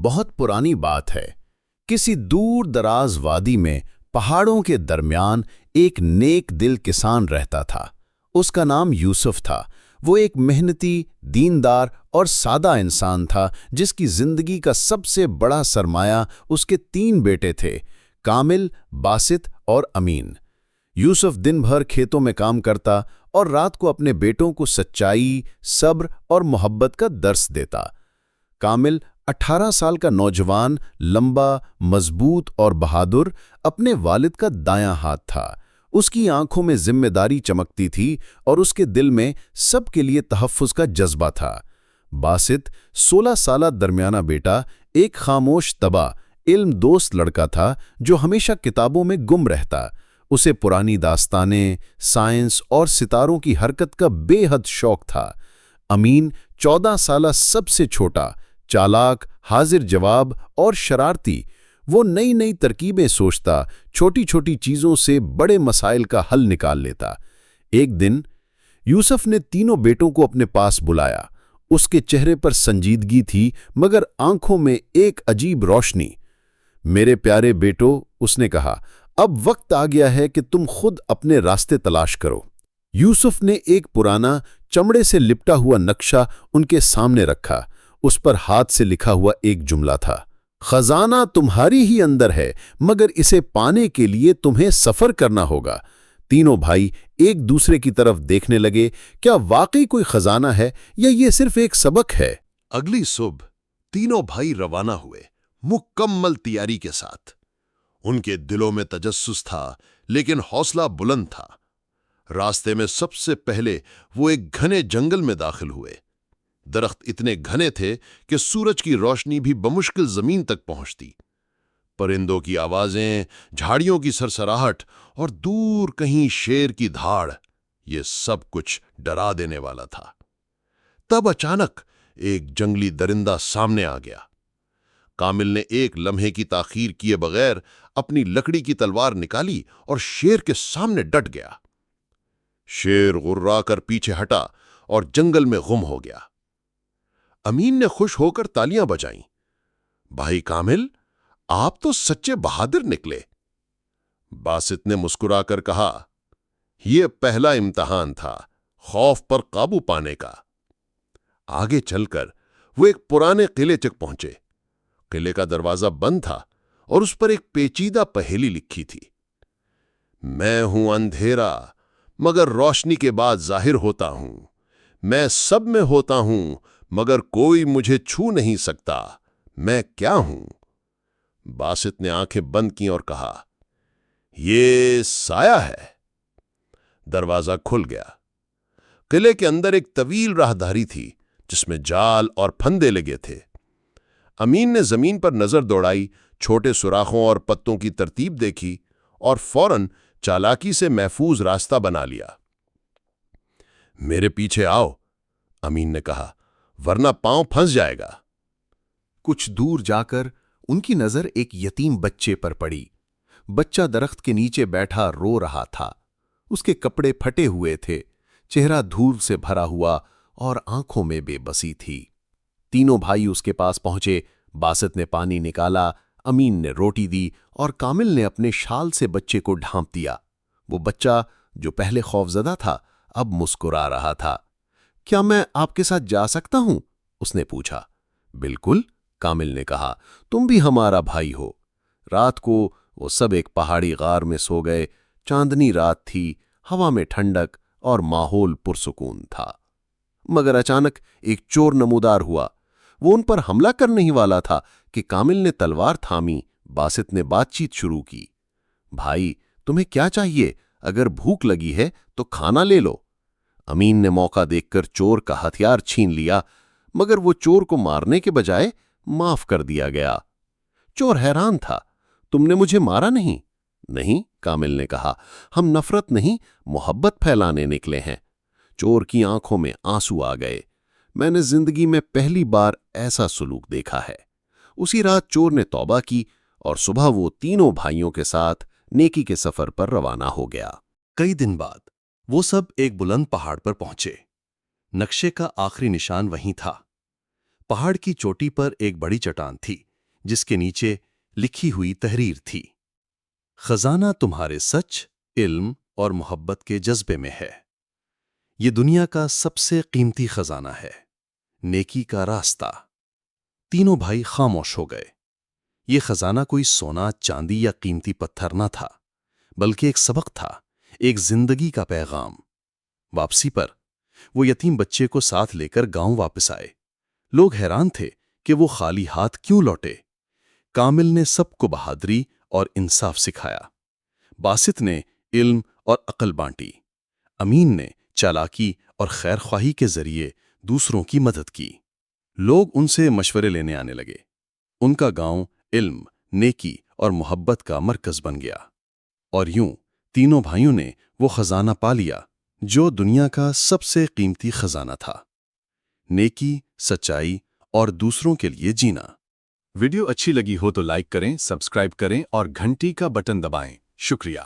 बहुत पुरानी बात है। किसी दूर दराज वादी में पहाड़ों के दरमियान एक नेक दिल किसान रहता था। उसका नाम यूसुफ था। वो एक मेहनती, दीनदार और सादा इंसान था जिसकी जिंदगी का सबसे बड़ा सरमाया उसके 3 बेटे थे, कामिल, बासित और अमीन। यूसुफ दिन भर खेतों में काम करता और रात को अपने बेटों को सच्चाई, सब्र और मोहब्बत का दर्स देता। कामिल 18 साल का नौजवान, लंबा, मजबूत और बहादुर, अपने वालिद का दायां हाथ था। उसकी आंखों में जिम्मेदारी चमकती थी और उसके दिल में सबके लिए तहफ्फुज़ का जज्बा था। बासित 16 साला दरमियाना बेटा, एक खामोश, तबा, इल्म दोस्त लड़का था जो हमेशा किताबों में गुम रहता। उसे पुरानी दास्तानें, साइंस और सितारों की हरकत का बेहद शौक था। अमीन 14 साला, सबसे छोटा, चालाक, हाजिर जवाब और शरारती। वो नई नई तरकीबें सोचता, छोटी छोटी चीज़ों से बड़े मसाइल का हल निकाल लेता। एक दिन यूसुफ ने तीनों बेटों को अपने पास बुलाया। उसके चेहरे पर संजीदगी थी मगर आंखों में एक अजीब रोशनी। मेरे प्यारे बेटो, उसने कहा, अब वक्त आ गया है कि तुम खुद अपने रास्ते तलाश करो। यूसुफ ने एक पुराना, चमड़े से लिपटा हुआ नक्शा उनके सामने रखा। उस पर हाथ से लिखा हुआ एक जुमला था, खजाना तुम्हारी ही अंदर है, मगर इसे पाने के लिए तुम्हें सफर करना होगा। तीनों भाई एक दूसरे की तरफ देखने लगे। क्या वाकई कोई खजाना है या ये सिर्फ एक सबक है? अगली सुबह तीनों भाई रवाना हुए, मुकम्मल तैयारी के साथ। उनके दिलों में तजस्सुस था, लेकिन हौसला बुलंद था। रास्ते में सबसे पहले वो एक घने जंगल में दाखिल हुए। दरख्त इतने घने थे कि सूरज की रोशनी भी बमुश्किल जमीन तक पहुंचती। परिंदों की आवाजें, झाड़ियों की सरसराहट और दूर कहीं शेर की धाड़, ये सब कुछ डरा देने वाला था। तब अचानक एक जंगली दरिंदा सामने आ गया। कामिल ने एक लम्हे की ताखीर किए बगैर अपनी लकड़ी की तलवार निकाली और शेर के सामने डट गया। शेर गुर्राकर पीछे हटा और जंगल में गुम हो गया। अमीन ने खुश होकर तालियां बजाईं। भाई कामिल, आप तो सच्चे बहादुर निकले। बासित ने मुस्कुराकर कहा, यह पहला इम्तिहान था, खौफ पर काबू पाने का। आगे चलकर वो एक पुराने किले तक पहुंचे। किले का दरवाजा बंद था और उस पर एक पेचीदा पहेली लिखी थी, मैं हूं अंधेरा मगर रोशनी के बाद जाहिर होता हूं। मैं सब में होता हूं मगर कोई मुझे छू नहीं सकता। मैं क्या हूं? बासित ने आंखें बंद की और कहा, ये साया है। दरवाजा खुल गया। किले के अंदर एक तवील राहदारी थी जिसमें जाल और फंदे लगे थे। अमीन ने जमीन पर नजर दौड़ाई, छोटे सुराखों और पत्तों की तरतीब देखी और फौरन चालाकी से महफूज रास्ता बना लिया। मेरे पीछे आओ, अमीन ने कहा, वरना पांव फंस जाएगा। कुछ दूर जाकर उनकी नजर एक यतीम बच्चे पर पड़ी। बच्चा दरख्त के नीचे बैठा रो रहा था। उसके कपड़े फटे हुए थे, चेहरा धूल से भरा हुआ और आंखों में बेबसी थी। तीनों भाई उसके पास पहुंचे। बासित ने पानी निकाला, अमीन ने रोटी दी और कामिल ने अपने शाल से बच्चे को ढांप दिया। वो बच्चा, जो पहले खौफजदा था, अब मुस्कुरा रहा था। क्या मैं आपके साथ जा सकता हूं? उसने पूछा। बिल्कुल, कामिल ने कहा, तुम भी हमारा भाई हो। रात को वो सब एक पहाड़ी गार में सो गए। चांदनी रात थी, हवा में ठंडक और माहौल पुरसुकून था। मगर अचानक एक चोर नमूदार हुआ। वो उन पर हमला करने ही वाला था कि कामिल ने तलवार थामी। बासित ने बातचीत शुरू की। भाई, तुम्हें क्या चाहिए? अगर भूख लगी है तो खाना ले लो। अमीन ने मौका देखकर चोर का हथियार छीन लिया, मगर वो चोर को मारने के बजाय माफ कर दिया गया। चोर हैरान था, तुमने मुझे मारा नहीं? नहीं, कामिल ने कहा, हम नफरत नहीं, मोहब्बत फैलाने निकले हैं। चोर की आंखों में आंसू आ गए। मैंने जिंदगी में पहली बार ऐसा सुलूक देखा है। उसी रात चोर ने तौबा की और सुबह वो तीनों भाइयों के साथ नेकी के सफर पर रवाना हो गया। कई दिन बाद वो सब एक बुलंद पहाड़ पर पहुंचे। नक्शे का आखिरी निशान वहीं था। पहाड़ की चोटी पर एक बड़ी चट्टान थी جس کے نیچے لکھی ہوئی تحریر تھی، خزانہ تمہارے سچ، علم اور محبت کے جذبے میں ہے۔ یہ دنیا کا سب سے قیمتی خزانہ ہے، نیکی کا راستہ۔ تینوں بھائی خاموش ہو گئے۔ یہ خزانہ کوئی سونا، چاندی یا قیمتی پتھر نہ تھا، بلکہ ایک سبق تھا، ایک زندگی کا پیغام۔ واپسی پر وہ یتیم بچے کو ساتھ لے کر گاؤں واپس آئے۔ لوگ حیران تھے کہ وہ خالی ہاتھ کیوں لوٹے۔ کامل نے سب کو بہادری اور انصاف سکھایا، باسط نے علم اور عقل بانٹی، امین نے چالاکی اور خیر خواہی کے ذریعے دوسروں کی مدد کی۔ لوگ ان سے مشورے لینے آنے لگے۔ ان کا گاؤں علم، نیکی اور محبت کا مرکز بن گیا، اور یوں تینوں بھائیوں نے وہ خزانہ پا لیا جو دنیا کا سب سے قیمتی خزانہ تھا: نیکی، سچائی اور دوسروں کے لیے جینا۔ ویڈیو اچھی لگی ہو تو لائک کریں، سبسکرائب کریں اور گھنٹی کا بٹن دبائیں۔ شکریہ۔